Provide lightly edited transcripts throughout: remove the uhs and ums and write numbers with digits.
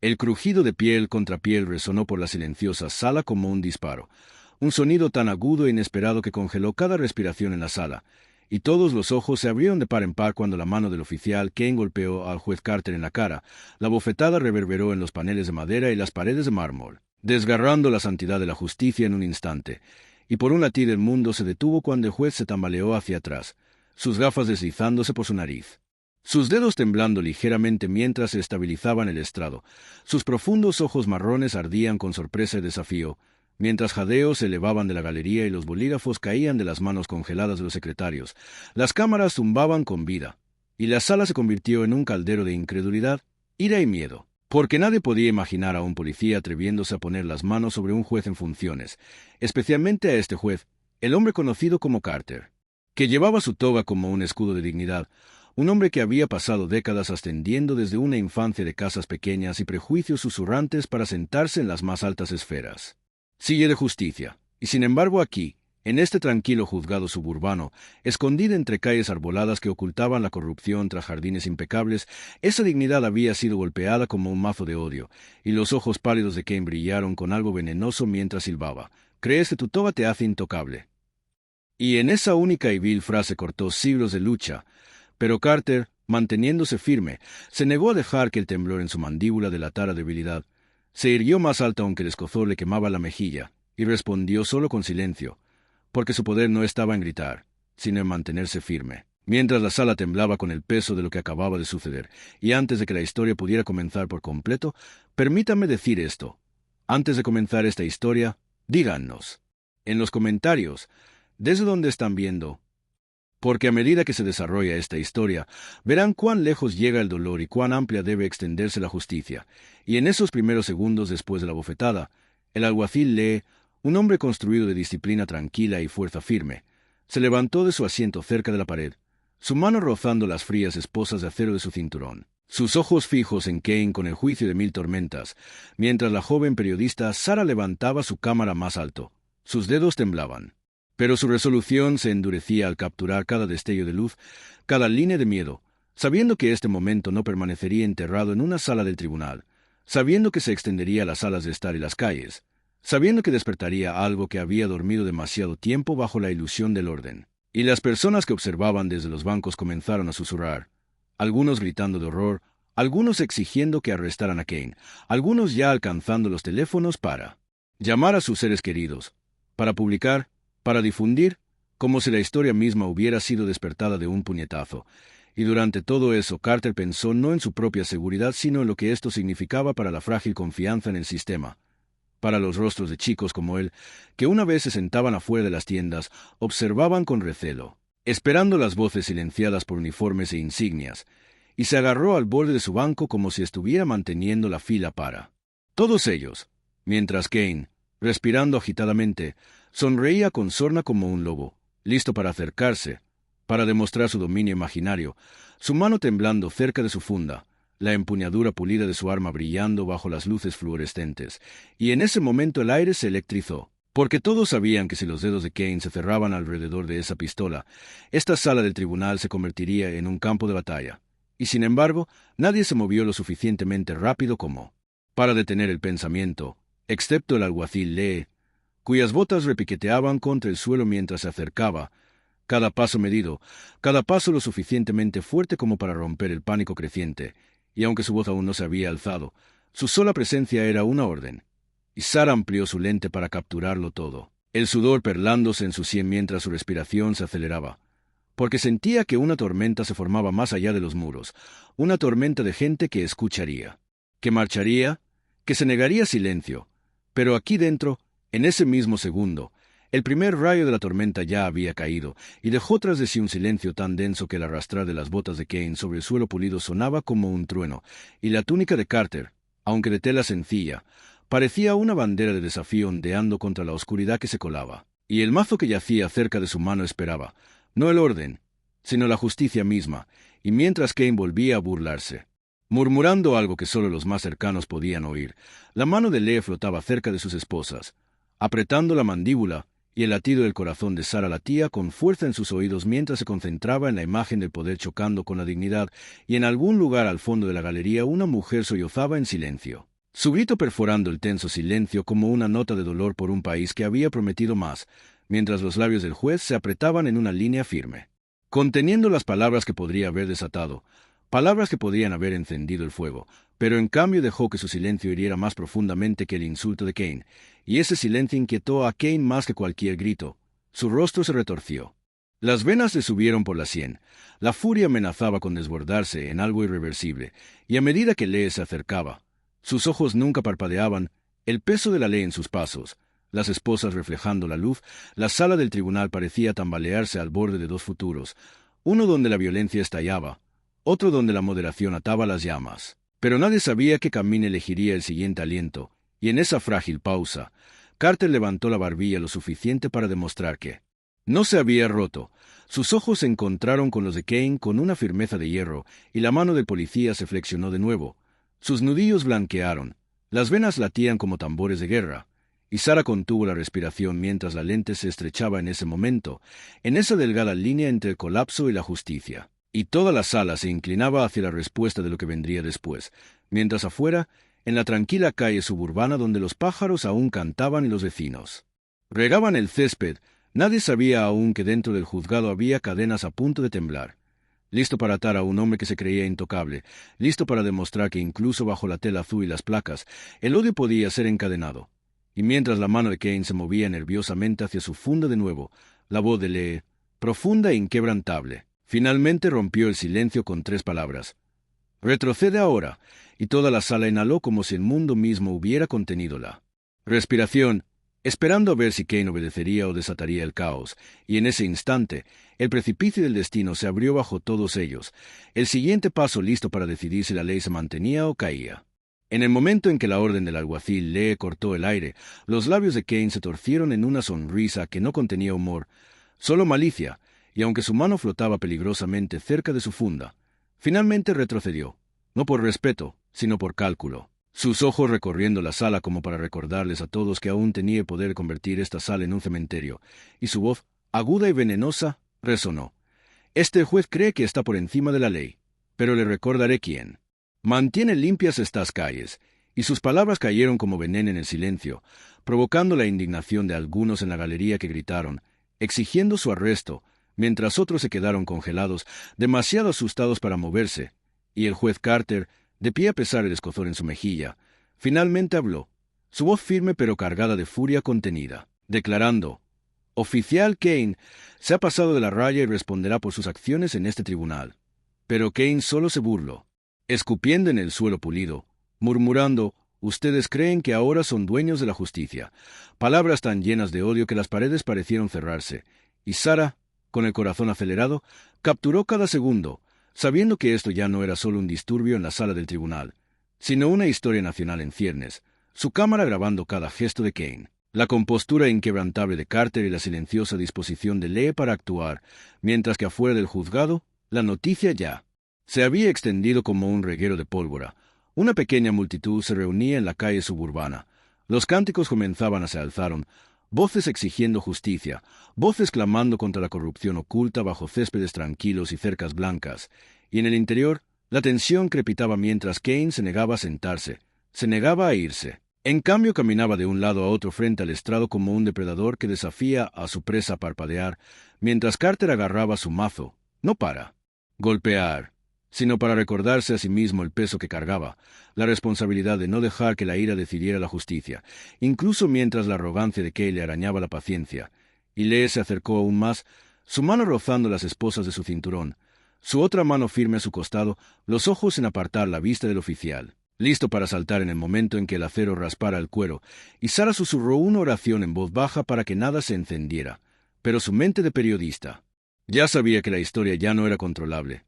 El crujido de piel contra piel resonó por la silenciosa sala como un disparo, un sonido tan agudo e inesperado que congeló cada respiración en la sala, y todos los ojos se abrieron de par en par cuando la mano del oficial Kane golpeó al juez Carter en la cara. La bofetada reverberó en los paneles de madera y las paredes de mármol, desgarrando la santidad de la justicia en un instante, y por un latir el mundo se detuvo cuando el juez se tambaleó hacia atrás, sus gafas deslizándose por su nariz, sus dedos temblando ligeramente mientras se estabilizaba en el estrado. Sus profundos ojos marrones ardían con sorpresa y desafío, mientras jadeos se elevaban de la galería y los bolígrafos caían de las manos congeladas de los secretarios. Las cámaras zumbaban con vida, y la sala se convirtió en un caldero de incredulidad, ira y miedo, porque nadie podía imaginar a un policía atreviéndose a poner las manos sobre un juez en funciones, especialmente a este juez, el hombre conocido como Carter, que llevaba su toga como un escudo de dignidad, un hombre que había pasado décadas ascendiendo desde una infancia de casas pequeñas y prejuicios susurrantes para sentarse en las más altas esferas. Silla de justicia, y sin embargo aquí, en este tranquilo juzgado suburbano, escondida entre calles arboladas que ocultaban la corrupción tras jardines impecables, esa dignidad había sido golpeada como un mazo de odio, y los ojos pálidos de Kane brillaron con algo venenoso mientras silbaba: «¿Crees que tu toga te hace intocable?». Y en esa única y vil frase cortó siglos de lucha, pero Carter, manteniéndose firme, se negó a dejar que el temblor en su mandíbula delatara debilidad. Se irguió más alto aunque el escozor le quemaba la mejilla, y respondió solo con silencio, porque su poder no estaba en gritar, sino en mantenerse firme. Mientras la sala temblaba con el peso de lo que acababa de suceder, y antes de que la historia pudiera comenzar por completo, permítame decir esto. Antes de comenzar esta historia, díganos, en los comentarios, desde donde están viendo, porque a medida que se desarrolla esta historia, verán cuán lejos llega el dolor y cuán amplia debe extenderse la justicia. Y en esos primeros segundos después de la bofetada, el alguacil Lee, un hombre construido de disciplina tranquila y fuerza firme, se levantó de su asiento cerca de la pared, su mano rozando las frías esposas de acero de su cinturón, sus ojos fijos en Kane con el juicio de mil tormentas, mientras la joven periodista Sarah levantaba su cámara más alto. Sus dedos temblaban, pero su resolución se endurecía al capturar cada destello de luz, cada línea de miedo, sabiendo que este momento no permanecería enterrado en una sala del tribunal, sabiendo que se extendería a las salas de estar y las calles, sabiendo que despertaría algo que había dormido demasiado tiempo bajo la ilusión del orden. Y las personas que observaban desde los bancos comenzaron a susurrar, algunos gritando de horror, algunos exigiendo que arrestaran a Kane, algunos ya alcanzando los teléfonos para llamar a sus seres queridos, para publicar, para difundir, como si la historia misma hubiera sido despertada de un puñetazo. Y durante todo eso Carter pensó no en su propia seguridad, sino en lo que esto significaba para la frágil confianza en el sistema, para los rostros de chicos como él, que una vez se sentaban afuera de las tiendas, observaban con recelo, esperando las voces silenciadas por uniformes e insignias, y se agarró al borde de su banco como si estuviera manteniendo la fila para todos ellos, mientras Kane, respirando agitadamente, sonreía con sorna como un lobo, listo para acercarse, para demostrar su dominio imaginario, su mano temblando cerca de su funda, la empuñadura pulida de su arma brillando bajo las luces fluorescentes, y en ese momento el aire se electrizó, porque todos sabían que si los dedos de Kane se cerraban alrededor de esa pistola, esta sala del tribunal se convertiría en un campo de batalla, y sin embargo, nadie se movió lo suficientemente rápido como para detener el pensamiento, excepto el alguacil Lee, cuyas botas repiqueteaban contra el suelo mientras se acercaba, cada paso medido, cada paso lo suficientemente fuerte como para romper el pánico creciente, y aunque su voz aún no se había alzado, su sola presencia era una orden, y Sarah amplió su lente para capturarlo todo, el sudor perlándose en su sien mientras su respiración se aceleraba, porque sentía que una tormenta se formaba más allá de los muros, una tormenta de gente que escucharía, que marcharía, que se negaría a silencio, pero aquí dentro, en ese mismo segundo, el primer rayo de la tormenta ya había caído, y dejó tras de sí un silencio tan denso que el arrastrar de las botas de Kane sobre el suelo pulido sonaba como un trueno, y la túnica de Carter, aunque de tela sencilla, parecía una bandera de desafío ondeando contra la oscuridad que se colaba, y el mazo que yacía cerca de su mano esperaba, no el orden, sino la justicia misma, y mientras Kane volvía a burlarse, murmurando algo que solo los más cercanos podían oír, la mano de Lee flotaba cerca de sus esposas, apretando la mandíbula, y el latido del corazón de Sarah latía con fuerza en sus oídos mientras se concentraba en la imagen del poder chocando con la dignidad, y en algún lugar al fondo de la galería una mujer sollozaba en silencio. Su grito perforando el tenso silencio como una nota de dolor por un país que había prometido más, mientras los labios del juez se apretaban en una línea firme, conteniendo las palabras que podría haber desatado, palabras que podrían haber encendido el fuego, pero en cambio dejó que su silencio hiriera más profundamente que el insulto de Kane, y ese silencio inquietó a Kane más que cualquier grito. Su rostro se retorció. Las venas le subieron por la sien. La furia amenazaba con desbordarse en algo irreversible, y a medida que Lee se acercaba, sus ojos nunca parpadeaban, el peso de la ley en sus pasos, las esposas reflejando la luz, la sala del tribunal parecía tambalearse al borde de dos futuros, uno donde la violencia estallaba, otro donde la moderación ataba las llamas. Pero nadie sabía qué camino elegiría el siguiente aliento, y en esa frágil pausa, Carter levantó la barbilla lo suficiente para demostrar que no se había roto. Sus ojos se encontraron con los de Kane con una firmeza de hierro, y la mano del policía se flexionó de nuevo. Sus nudillos blanquearon, las venas latían como tambores de guerra, y Sara contuvo la respiración mientras la lente se estrechaba en ese momento, en esa delgada línea entre el colapso y la justicia. Y toda la sala se inclinaba hacia la respuesta de lo que vendría después, mientras afuera, en la tranquila calle suburbana donde los pájaros aún cantaban y los vecinos regaban el césped, nadie sabía aún que dentro del juzgado había cadenas a punto de temblar, listo para atar a un hombre que se creía intocable, listo para demostrar que incluso bajo la tela azul y las placas, el odio podía ser encadenado. Y mientras la mano de Kane se movía nerviosamente hacia su funda de nuevo, la voz de Lee, profunda e inquebrantable, finalmente rompió el silencio con 3 palabras. «Retrocede ahora», y toda la sala inhaló como si el mundo mismo hubiera contenido la respiración, esperando a ver si Kane obedecería o desataría el caos, y en ese instante, el precipicio del destino se abrió bajo todos ellos, el siguiente paso listo para decidir si la ley se mantenía o caía. En el momento en que la orden del alguacil Lee cortó el aire, los labios de Kane se torcieron en una sonrisa que no contenía humor, solo malicia, y aunque su mano flotaba peligrosamente cerca de su funda, finalmente retrocedió, no por respeto, sino por cálculo, sus ojos recorriendo la sala como para recordarles a todos que aún tenía el poder de convertir esta sala en un cementerio, y su voz, aguda y venenosa, resonó. «Este juez cree que está por encima de la ley, pero le recordaré quién mantiene limpias estas calles», y sus palabras cayeron como veneno en el silencio, provocando la indignación de algunos en la galería que gritaron, exigiendo su arresto, mientras otros se quedaron congelados, demasiado asustados para moverse, y el juez Carter, de pie a pesar del escozor en su mejilla, finalmente habló, su voz firme pero cargada de furia contenida, declarando: «Oficial Kane se ha pasado de la raya y responderá por sus acciones en este tribunal». Pero Kane solo se burló, escupiendo en el suelo pulido, murmurando: «Ustedes creen que ahora son dueños de la justicia», palabras tan llenas de odio que las paredes parecieron cerrarse, y Sara, con el corazón acelerado, capturó cada segundo, sabiendo que esto ya no era solo un disturbio en la sala del tribunal, sino una historia nacional en ciernes, su cámara grabando cada gesto de Kane, la compostura inquebrantable de Carter y la silenciosa disposición de Lee para actuar, mientras que afuera del juzgado, la noticia ya se había extendido como un reguero de pólvora. Una pequeña multitud se reunía en la calle suburbana. Los cánticos comenzaban a se alzaron, voces exigiendo justicia, voces clamando contra la corrupción oculta bajo céspedes tranquilos y cercas blancas, y en el interior, la tensión crepitaba mientras Kane se negaba a sentarse, se negaba a irse. En cambio caminaba de un lado a otro frente al estrado como un depredador que desafía a su presa a parpadear, mientras Carter agarraba su mazo, no para golpear, sino para recordarse a sí mismo el peso que cargaba, la responsabilidad de no dejar que la ira decidiera la justicia, incluso mientras la arrogancia de Kay le arañaba la paciencia. Y Lee se acercó aún más, su mano rozando las esposas de su cinturón, su otra mano firme a su costado, los ojos sin apartar la vista del oficial, listo para saltar en el momento en que el acero raspara el cuero, y Sara susurró una oración en voz baja para que nada se encendiera, pero su mente de periodista ya sabía que la historia ya no era controlable,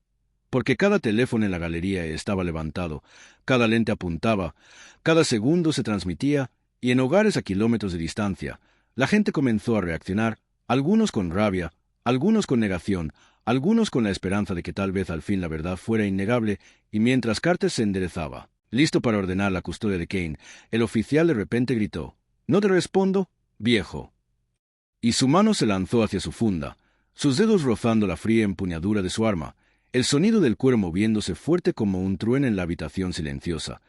porque cada teléfono en la galería estaba levantado, cada lente apuntaba, cada segundo se transmitía, y en hogares a kilómetros de distancia, la gente comenzó a reaccionar, algunos con rabia, algunos con negación, algunos con la esperanza de que tal vez al fin la verdad fuera innegable, y mientras Carter se enderezaba, listo para ordenar la custodia de Kane, el oficial de repente gritó: «No te respondo, viejo». Y su mano se lanzó hacia su funda, sus dedos rozando la fría empuñadura de su arma, el sonido del cuero moviéndose fuerte como un trueno en la habitación silenciosa,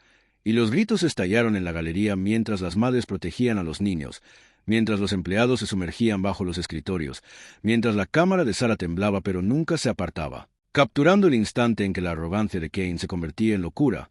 y los gritos estallaron en la galería mientras las madres protegían a los niños, mientras los empleados se sumergían bajo los escritorios, mientras la cámara de Sarah temblaba pero nunca se apartaba, capturando el instante en que la arrogancia de Kane se convertía en locura.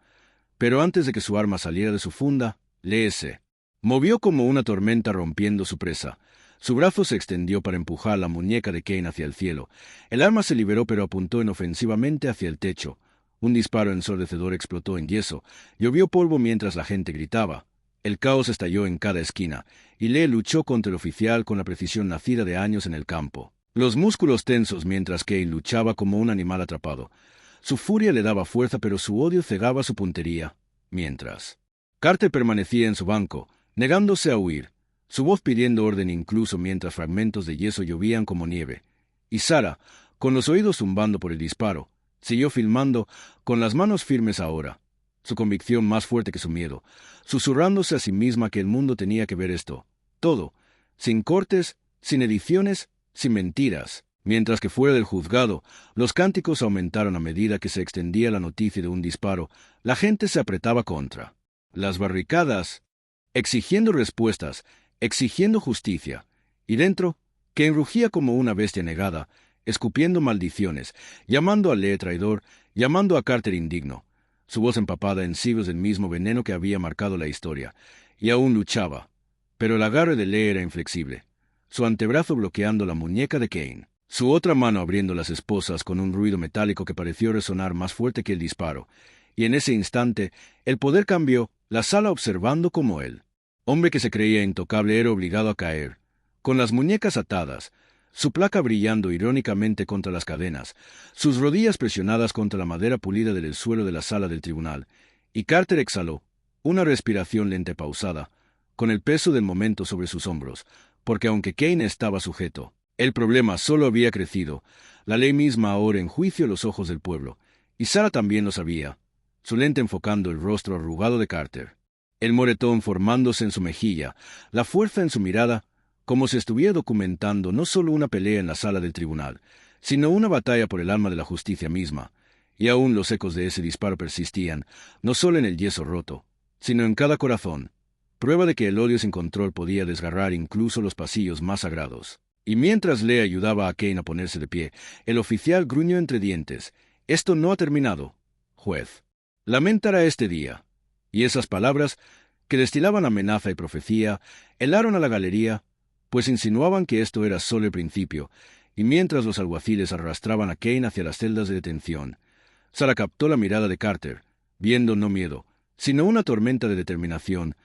Pero antes de que su arma saliera de su funda, Lee se movió como una tormenta rompiendo su presa. Su brazo se extendió para empujar la muñeca de Kane hacia el cielo. El arma se liberó pero apuntó inofensivamente hacia el techo. Un disparo ensordecedor explotó en yeso. Llovió polvo mientras la gente gritaba. El caos estalló en cada esquina, y Lee luchó contra el oficial con la precisión nacida de años en el campo. Los músculos tensos mientras Kane luchaba como un animal atrapado. Su furia le daba fuerza pero su odio cegaba su puntería. Mientras Carter permanecía en su banco, negándose a huir, su voz pidiendo orden incluso mientras fragmentos de yeso llovían como nieve. Y Sarah, con los oídos zumbando por el disparo, siguió filmando, con las manos firmes ahora, su convicción más fuerte que su miedo, susurrándose a sí misma que el mundo tenía que ver esto, todo, sin cortes, sin ediciones, sin mentiras. Mientras que fuera del juzgado, los cánticos aumentaron a medida que se extendía la noticia de un disparo. La gente se apretaba contra las barricadas, exigiendo respuestas, exigiendo justicia. Y dentro, Kane rugía como una bestia negada, escupiendo maldiciones, llamando a Lee traidor, llamando a Carter indigno, su voz empapada en siglos del mismo veneno que había marcado la historia. Y aún luchaba. Pero el agarre de Lee era inflexible, su antebrazo bloqueando la muñeca de Kane, su otra mano abriendo las esposas con un ruido metálico que pareció resonar más fuerte que el disparo. Y en ese instante, el poder cambió, la sala observando como él, hombre que se creía intocable, era obligado a caer, con las muñecas atadas, su placa brillando irónicamente contra las cadenas, sus rodillas presionadas contra la madera pulida del suelo de la sala del tribunal, y Carter exhaló, una respiración lenta y pausada, con el peso del momento sobre sus hombros, porque aunque Kane estaba sujeto, el problema solo había crecido, la ley misma ahora en juicio a los ojos del pueblo, y Sarah también lo sabía, su lente enfocando el rostro arrugado de Carter, el moretón formándose en su mejilla, la fuerza en su mirada, como si estuviera documentando no solo una pelea en la sala del tribunal, sino una batalla por el alma de la justicia misma, y aún los ecos de ese disparo persistían, no solo en el yeso roto, sino en cada corazón, prueba de que el odio sin control podía desgarrar incluso los pasillos más sagrados. Y mientras Lee ayudaba a Kane a ponerse de pie, el oficial gruñó entre dientes: «Esto no ha terminado, juez. Lamentará este día». Y esas palabras, que destilaban amenaza y profecía, helaron a la galería, pues insinuaban que esto era solo el principio, y mientras los alguaciles arrastraban a Kane hacia las celdas de detención, Sarah captó la mirada de Carter, viendo no miedo, sino una tormenta de determinación,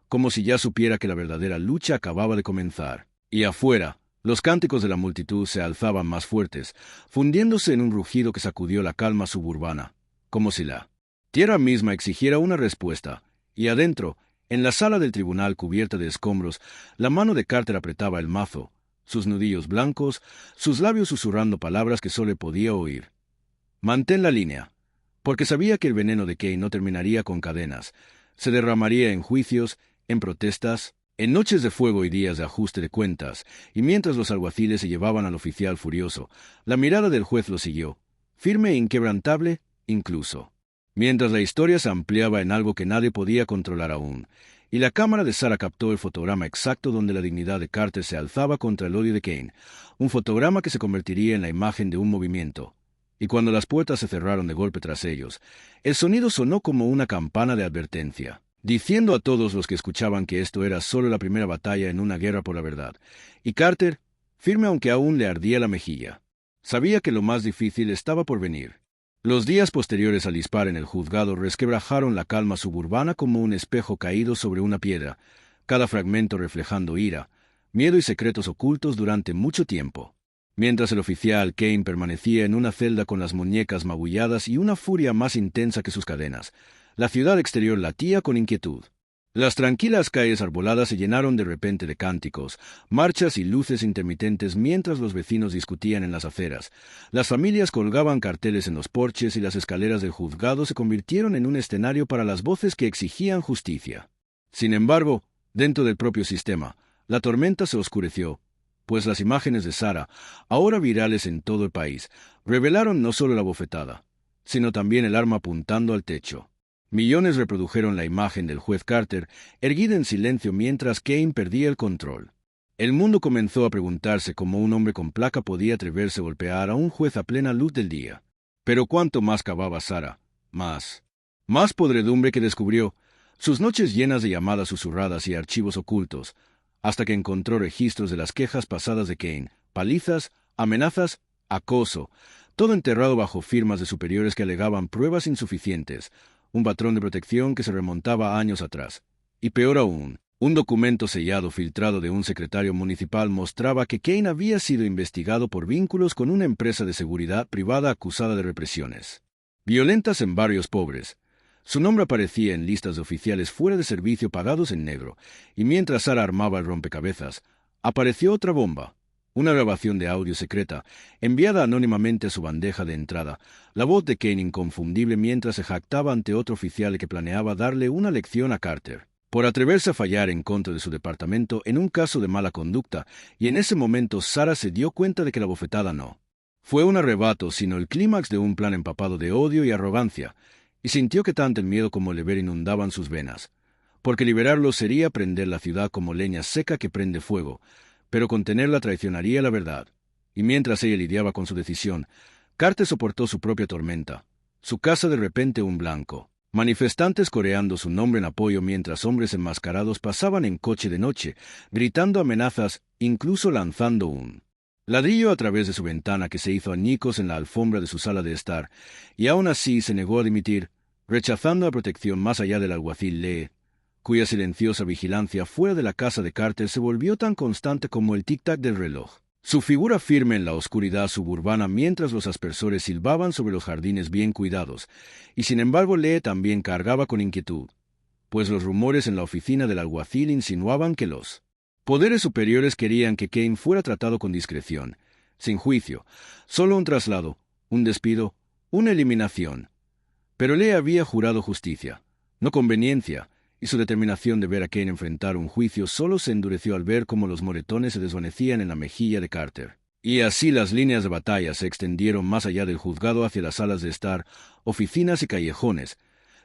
como si ya supiera que la verdadera lucha acababa de comenzar. Y afuera, los cánticos de la multitud se alzaban más fuertes, fundiéndose en un rugido que sacudió la calma suburbana, como si la tierra misma exigiera una respuesta. Y adentro, en la sala del tribunal cubierta de escombros, la mano de Carter apretaba el mazo, sus nudillos blancos, sus labios susurrando palabras que solo podía oír. «Mantén la línea», porque sabía que el veneno de Kane no terminaría con cadenas, se derramaría en juicios, en protestas, en noches de fuego y días de ajuste de cuentas, y mientras los alguaciles se llevaban al oficial furioso, la mirada del juez lo siguió, firme e inquebrantable, incluso mientras la historia se ampliaba en algo que nadie podía controlar aún, y la cámara de Sarah captó el fotograma exacto donde la dignidad de Carter se alzaba contra el odio de Kane, un fotograma que se convertiría en la imagen de un movimiento. Y cuando las puertas se cerraron de golpe tras ellos, el sonido sonó como una campana de advertencia, diciendo a todos los que escuchaban que esto era solo la primera batalla en una guerra por la verdad. Y Carter, firme aunque aún le ardía la mejilla, sabía que lo más difícil estaba por venir. Los días posteriores al disparo en el juzgado resquebrajaron la calma suburbana como un espejo caído sobre una piedra, cada fragmento reflejando ira, miedo y secretos ocultos durante mucho tiempo. Mientras el oficial Kane permanecía en una celda con las muñecas magulladas y una furia más intensa que sus cadenas, la ciudad exterior latía con inquietud. Las tranquilas calles arboladas se llenaron de repente de cánticos, marchas y luces intermitentes mientras los vecinos discutían en las aceras. Las familias colgaban carteles en los porches y las escaleras del juzgado se convirtieron en un escenario para las voces que exigían justicia. Sin embargo, dentro del propio sistema, la tormenta se oscureció, pues las imágenes de Sarah, ahora virales en todo el país, revelaron no solo la bofetada, sino también el arma apuntando al techo. Millones reprodujeron la imagen del juez Carter, erguida en silencio mientras Kane perdía el control. El mundo comenzó a preguntarse cómo un hombre con placa podía atreverse a golpear a un juez a plena luz del día. Pero cuanto más cavaba Sarah, más podredumbre que descubrió, sus noches llenas de llamadas susurradas y archivos ocultos, hasta que encontró registros de las quejas pasadas de Kane, palizas, amenazas, acoso, todo enterrado bajo firmas de superiores que alegaban pruebas insuficientes, un patrón de protección que se remontaba a años atrás. Y peor aún, un documento sellado filtrado de un secretario municipal mostraba que Kane había sido investigado por vínculos con una empresa de seguridad privada acusada de represiones violentas en barrios pobres. Su nombre aparecía en listas de oficiales fuera de servicio pagados en negro, y mientras Sarah armaba el rompecabezas, apareció otra bomba, una grabación de audio secreta, enviada anónimamente a su bandeja de entrada, la voz de Kane inconfundible mientras se jactaba ante otro oficial que planeaba darle una lección a Carter por atreverse a fallar en contra de su departamento en un caso de mala conducta, y en ese momento Sarah se dio cuenta de que la bofetada no fue un arrebato, sino el clímax de un plan empapado de odio y arrogancia, y sintió que tanto el miedo como el deber inundaban sus venas, porque liberarlo sería prender la ciudad como leña seca que prende fuego, pero contenerla traicionaría la verdad. Y mientras ella lidiaba con su decisión, Carter soportó su propia tormenta. Su casa de repente un blanco. Manifestantes coreando su nombre en apoyo mientras hombres enmascarados pasaban en coche de noche, gritando amenazas, incluso lanzando un ladrillo a través de su ventana que se hizo añicos en la alfombra de su sala de estar, y aún así se negó a dimitir, rechazando la protección más allá del alguacil Lee, cuya silenciosa vigilancia fuera de la casa de Carter se volvió tan constante como el tic-tac del reloj. Su figura firme en la oscuridad suburbana mientras los aspersores silbaban sobre los jardines bien cuidados, y sin embargo Lee también cargaba con inquietud, pues los rumores en la oficina del alguacil insinuaban que los poderes superiores querían que Kane fuera tratado con discreción, sin juicio, solo un traslado, un despido, una eliminación. Pero Lee había jurado justicia, no conveniencia, y su determinación de ver a Kane enfrentar un juicio solo se endureció al ver cómo los moretones se desvanecían en la mejilla de Carter. Y así las líneas de batalla se extendieron más allá del juzgado hacia las salas de estar, oficinas y callejones,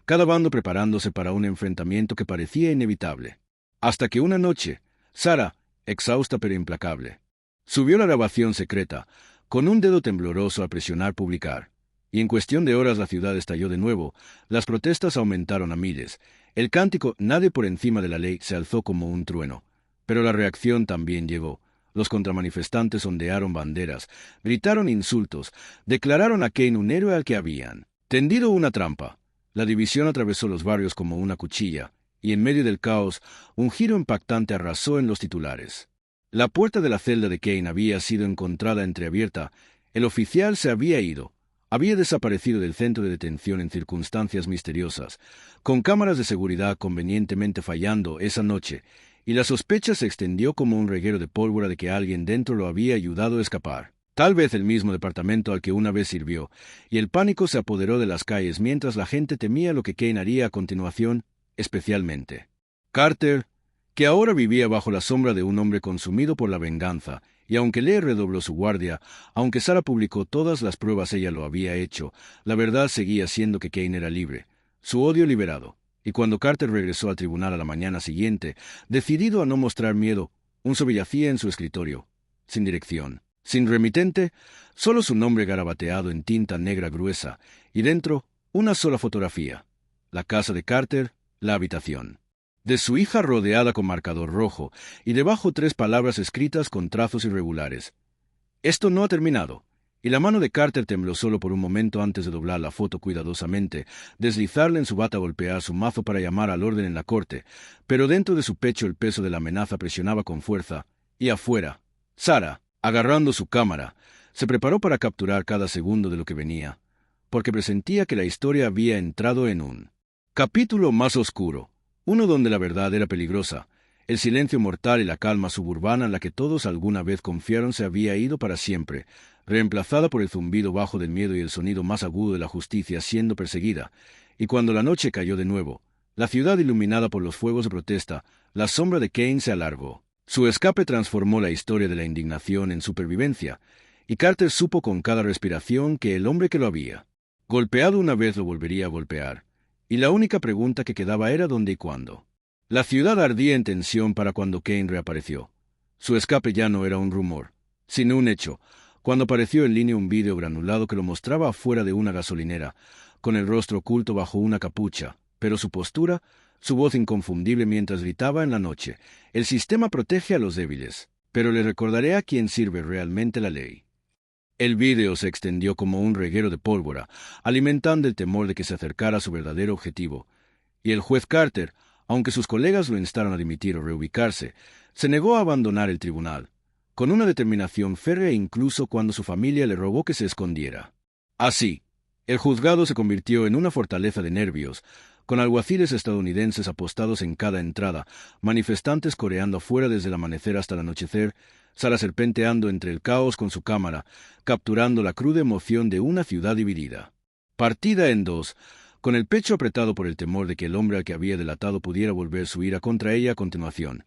cada bando preparándose para un enfrentamiento que parecía inevitable. Hasta que una noche, Sarah, exhausta pero implacable, subió la grabación secreta, con un dedo tembloroso a presionar publicar. Y en cuestión de horas la ciudad estalló de nuevo, las protestas aumentaron a miles, el cántico «Nadie por encima de la ley» se alzó como un trueno. Pero la reacción también llegó. Los contramanifestantes ondearon banderas, gritaron insultos, declararon a Kane un héroe al que habían tendido una trampa. La división atravesó los barrios como una cuchilla, y en medio del caos, un giro impactante arrasó en los titulares. La puerta de la celda de Kane había sido encontrada entreabierta, el oficial se había ido. Había desaparecido del centro de detención en circunstancias misteriosas, con cámaras de seguridad convenientemente fallando esa noche, y la sospecha se extendió como un reguero de pólvora de que alguien dentro lo había ayudado a escapar. Tal vez el mismo departamento al que una vez sirvió, y el pánico se apoderó de las calles mientras la gente temía lo que Kane haría a continuación, especialmente Carter, que ahora vivía bajo la sombra de un hombre consumido por la venganza, y aunque Lee redobló su guardia, aunque Sarah publicó todas las pruebas ella lo había hecho, la verdad seguía siendo que Kane era libre, su odio liberado, y cuando Carter regresó al tribunal a la mañana siguiente, decidido a no mostrar miedo, un yacía en su escritorio, sin dirección, sin remitente, solo su nombre garabateado en tinta negra gruesa, y dentro una sola fotografía, la casa de Carter, la habitación de su hija rodeada con marcador rojo, y debajo 3 palabras escritas con trazos irregulares. Esto no ha terminado, y la mano de Carter tembló solo por un momento antes de doblar la foto cuidadosamente, deslizarla en su bata, golpear su mazo para llamar al orden en la corte, pero dentro de su pecho el peso de la amenaza presionaba con fuerza, y afuera, Sarah, agarrando su cámara, se preparó para capturar cada segundo de lo que venía, porque presentía que la historia había entrado en un capítulo más oscuro, uno donde la verdad era peligrosa. El silencio mortal y la calma suburbana en la que todos alguna vez confiaron se había ido para siempre, reemplazada por el zumbido bajo del miedo y el sonido más agudo de la justicia siendo perseguida. Y cuando la noche cayó de nuevo, la ciudad iluminada por los fuegos de protesta, la sombra de Kane se alargó. Su escape transformó la historia de la indignación en supervivencia, y Carter supo con cada respiración que el hombre que lo había golpeado una vez lo volvería a golpear, y la única pregunta que quedaba era dónde y cuándo. La ciudad ardía en tensión para cuando Kane reapareció. Su escape ya no era un rumor, sino un hecho, cuando apareció en línea un vídeo granulado que lo mostraba afuera de una gasolinera, con el rostro oculto bajo una capucha, pero su postura, su voz inconfundible mientras gritaba en la noche: «El sistema protege a los débiles, pero le recordaré a quién sirve realmente la ley». El vídeo se extendió como un reguero de pólvora, alimentando el temor de que se acercara a su verdadero objetivo, y el juez Carter, aunque sus colegas lo instaron a dimitir o reubicarse, se negó a abandonar el tribunal, con una determinación férrea incluso cuando su familia le rogó que se escondiera. Así, el juzgado se convirtió en una fortaleza de nervios, con alguaciles estadounidenses apostados en cada entrada, manifestantes coreando afuera desde el amanecer hasta el anochecer, Sarah serpenteando entre el caos con su cámara, capturando la cruda emoción de una ciudad dividida. Partida en dos, con el pecho apretado por el temor de que el hombre al que había delatado pudiera volver su ira contra ella a continuación.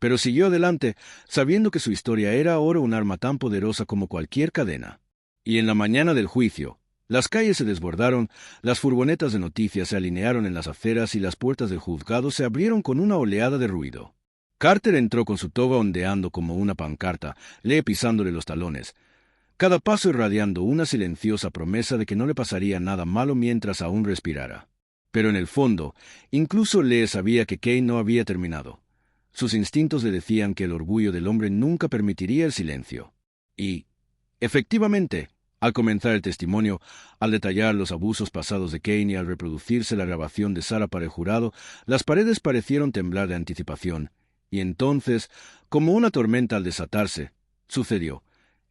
Pero siguió adelante, sabiendo que su historia era ahora un arma tan poderosa como cualquier cadena. Y en la mañana del juicio, las calles se desbordaron, las furgonetas de noticias se alinearon en las aceras y las puertas del juzgado se abrieron con una oleada de ruido. Carter entró con su toga ondeando como una pancarta, Lee pisándole los talones, cada paso irradiando una silenciosa promesa de que no le pasaría nada malo mientras aún respirara. Pero en el fondo, incluso Lee sabía que Kane no había terminado. Sus instintos le decían que el orgullo del hombre nunca permitiría el silencio. Y, efectivamente, al comenzar el testimonio, al detallar los abusos pasados de Kane y al reproducirse la grabación de Sarah para el jurado, las paredes parecieron temblar de anticipación. Y entonces, como una tormenta al desatarse, sucedió.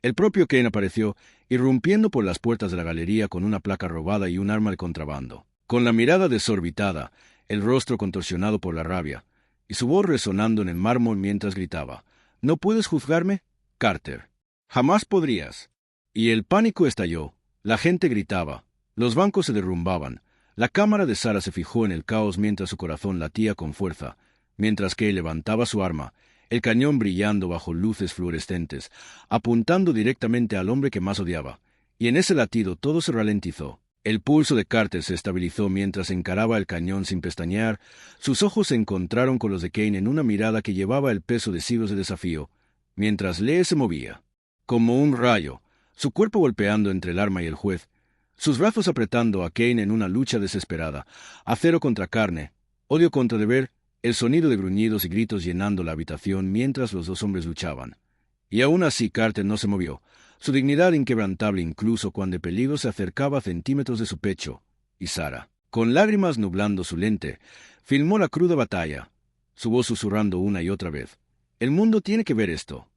El propio Kane apareció, irrumpiendo por las puertas de la galería con una placa robada y un arma de contrabando, con la mirada desorbitada, el rostro contorsionado por la rabia, y su voz resonando en el mármol mientras gritaba: «¿No puedes juzgarme, Carter? Jamás podrías». Y el pánico estalló, la gente gritaba, los bancos se derrumbaban, la cámara de Sarah se fijó en el caos mientras su corazón latía con fuerza, mientras que levantaba su arma, el cañón brillando bajo luces fluorescentes, apuntando directamente al hombre que más odiaba, y en ese latido todo se ralentizó. El pulso de Carter se estabilizó mientras encaraba el cañón sin pestañear, sus ojos se encontraron con los de Kane en una mirada que llevaba el peso de siglos de desafío, mientras Lee se movía, como un rayo, su cuerpo golpeando entre el arma y el juez, sus brazos apretando a Kane en una lucha desesperada, acero contra carne, odio contra deber, el sonido de gruñidos y gritos llenando la habitación mientras los dos hombres luchaban. Y aún así Carter no se movió, su dignidad inquebrantable incluso cuando el peligro se acercaba a centímetros de su pecho, y Sarah, con lágrimas nublando su lente, filmó la cruda batalla, su voz susurrando una y otra vez: «El mundo tiene que ver esto».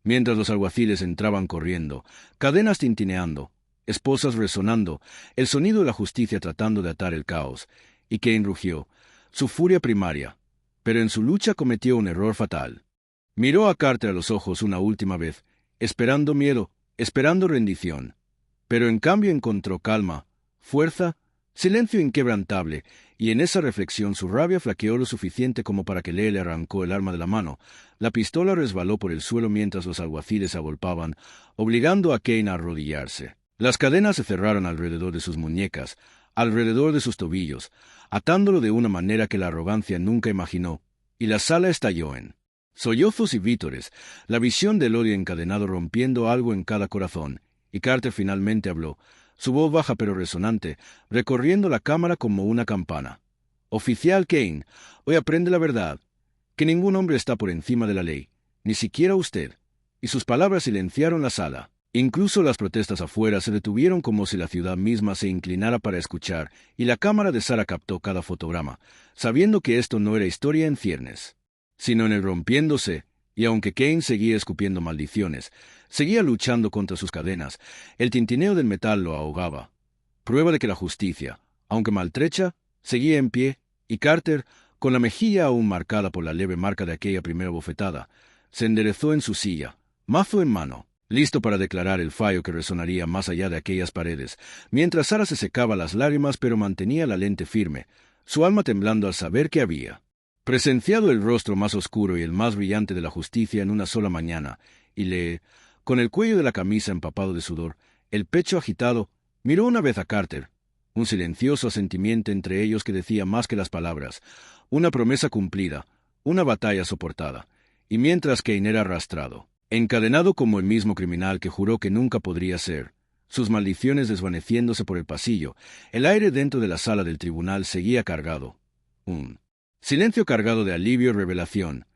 Mientras los alguaciles entraban corriendo, cadenas tintineando, esposas resonando, el sonido de la justicia tratando de atar el caos, y Kane rugió, su furia primaria, pero en su lucha cometió un error fatal. Miró a Carter a los ojos una última vez, esperando miedo, esperando rendición, pero en cambio encontró calma, fuerza, silencio inquebrantable, y en esa reflexión su rabia flaqueó lo suficiente como para que Lee le arrancó el arma de la mano. La pistola resbaló por el suelo mientras los alguaciles se agolpaban, obligando a Kane a arrodillarse. Las cadenas se cerraron alrededor de sus muñecas, alrededor de sus tobillos, atándolo de una manera que la arrogancia nunca imaginó, y la sala estalló en sollozos y vítores, la visión del odio encadenado rompiendo algo en cada corazón, y Carter finalmente habló, su voz baja pero resonante, recorriendo la cámara como una campana. «Oficial Kane, hoy aprende la verdad, que ningún hombre está por encima de la ley, ni siquiera usted». Y sus palabras silenciaron la sala. Incluso las protestas afuera se detuvieron como si la ciudad misma se inclinara para escuchar, y la cámara de Sarah captó cada fotograma, sabiendo que esto no era historia en ciernes, sino en el rompiéndose, y aunque Kane seguía escupiendo maldiciones, seguía luchando contra sus cadenas, el tintineo del metal lo ahogaba. Prueba de que la justicia, aunque maltrecha, seguía en pie, y Carter, con la mejilla aún marcada por la leve marca de aquella primera bofetada, se enderezó en su silla, mazo en mano, listo para declarar el fallo que resonaría más allá de aquellas paredes, mientras Sarah se secaba las lágrimas pero mantenía la lente firme, su alma temblando al saber que había presenciado el rostro más oscuro y el más brillante de la justicia en una sola mañana, y Lee, con el cuello de la camisa empapado de sudor, el pecho agitado, miró una vez a Carter, un silencioso asentimiento entre ellos que decía más que las palabras, una promesa cumplida, una batalla soportada, y mientras Kane era arrastrado, encadenado como el mismo criminal que juró que nunca podría ser, sus maldiciones desvaneciéndose por el pasillo, el aire dentro de la sala del tribunal seguía cargado. Un silencio cargado de alivio y revelación,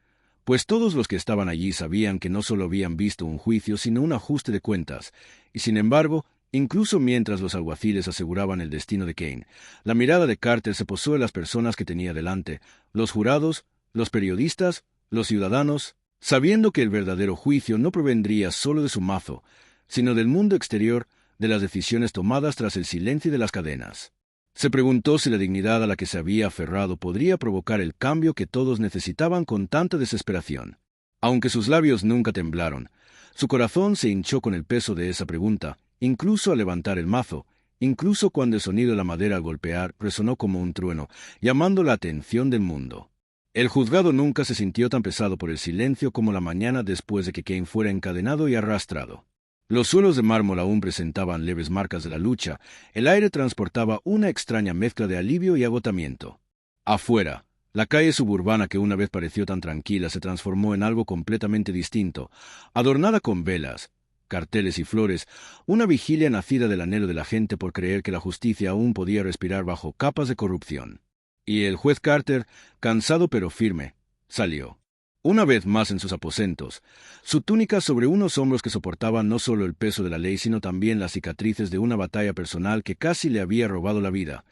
pues todos los que estaban allí sabían que no solo habían visto un juicio, sino un ajuste de cuentas, y sin embargo, incluso mientras los alguaciles aseguraban el destino de Kane, la mirada de Carter se posó en las personas que tenía delante, los jurados, los periodistas, los ciudadanos, sabiendo que el verdadero juicio no provendría solo de su mazo, sino del mundo exterior, de las decisiones tomadas tras el silencio de las cadenas. Se preguntó si la dignidad a la que se había aferrado podría provocar el cambio que todos necesitaban con tanta desesperación. Aunque sus labios nunca temblaron, su corazón se hinchó con el peso de esa pregunta, incluso al levantar el mazo, incluso cuando el sonido de la madera al golpear resonó como un trueno, llamando la atención del mundo. El juzgado nunca se sintió tan pesado por el silencio como la mañana después de que Kane fuera encadenado y arrastrado. Los suelos de mármol aún presentaban leves marcas de la lucha, el aire transportaba una extraña mezcla de alivio y agotamiento. Afuera, la calle suburbana que una vez pareció tan tranquila se transformó en algo completamente distinto, adornada con velas, carteles y flores, una vigilia nacida del anhelo de la gente por creer que la justicia aún podía respirar bajo capas de corrupción. Y el juez Carter, cansado pero firme, salió. Una vez más en sus aposentos, su túnica sobre unos hombros que soportaban no solo el peso de la ley, sino también las cicatrices de una batalla personal que casi le había robado la vida,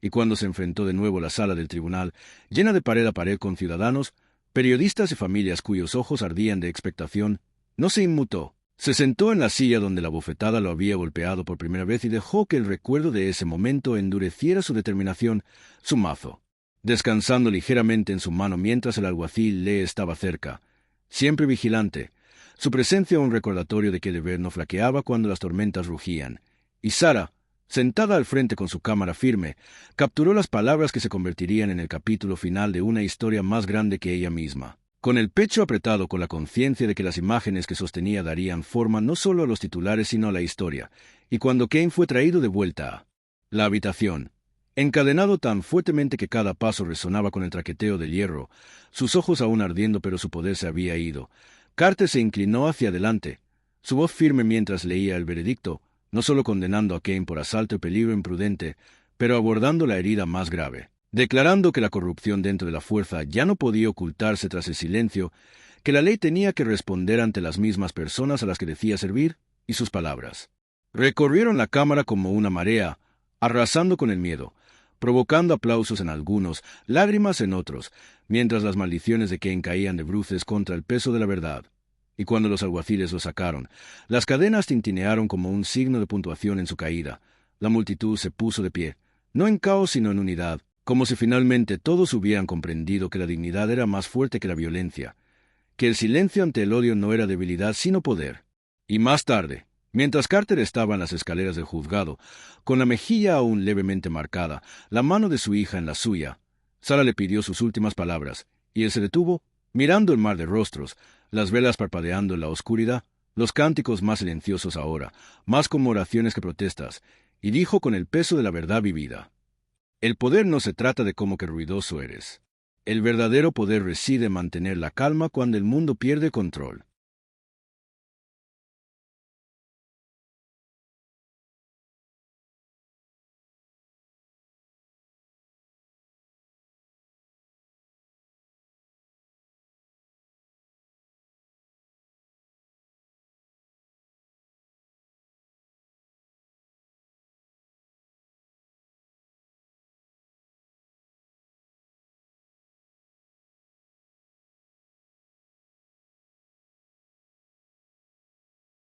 y cuando se enfrentó de nuevo a la sala del tribunal, llena de pared a pared con ciudadanos, periodistas y familias cuyos ojos ardían de expectación, no se inmutó. Se sentó en la silla donde la bofetada lo había golpeado por primera vez y dejó que el recuerdo de ese momento endureciera su determinación, su mazo, descansando ligeramente en su mano mientras el alguacil le estaba cerca, siempre vigilante, su presencia un recordatorio de que el deber no flaqueaba cuando las tormentas rugían, y Sara, sentada al frente con su cámara firme, capturó las palabras que se convertirían en el capítulo final de una historia más grande que ella misma. Con el pecho apretado con la conciencia de que las imágenes que sostenía darían forma no solo a los titulares sino a la historia, y cuando Kane fue traído de vuelta a la habitación, encadenado tan fuertemente que cada paso resonaba con el traqueteo del hierro, sus ojos aún ardiendo pero su poder se había ido, Carter se inclinó hacia adelante, su voz firme mientras leía el veredicto, no solo condenando a Kane por asalto y peligro imprudente, pero abordando la herida más grave, declarando que la corrupción dentro de la fuerza ya no podía ocultarse tras el silencio, que la ley tenía que responder ante las mismas personas a las que decía servir, y sus palabras recorrieron la cámara como una marea, arrasando con el miedo, provocando aplausos en algunos, lágrimas en otros, mientras las maldiciones de Kane caían de bruces contra el peso de la verdad. Y cuando los alguaciles lo sacaron, las cadenas tintinearon como un signo de puntuación en su caída. La multitud se puso de pie, no en caos sino en unidad, como si finalmente todos hubieran comprendido que la dignidad era más fuerte que la violencia, que el silencio ante el odio no era debilidad sino poder. Y más tarde, mientras Carter estaba en las escaleras del juzgado, con la mejilla aún levemente marcada, la mano de su hija en la suya, Sara le pidió sus últimas palabras, y él se detuvo, mirando el mar de rostros, las velas parpadeando en la oscuridad, los cánticos más silenciosos ahora, más como oraciones que protestas, y dijo con el peso de la verdad vivida: el poder no se trata de cómo que ruidoso eres. El verdadero poder reside en mantener la calma cuando el mundo pierde control.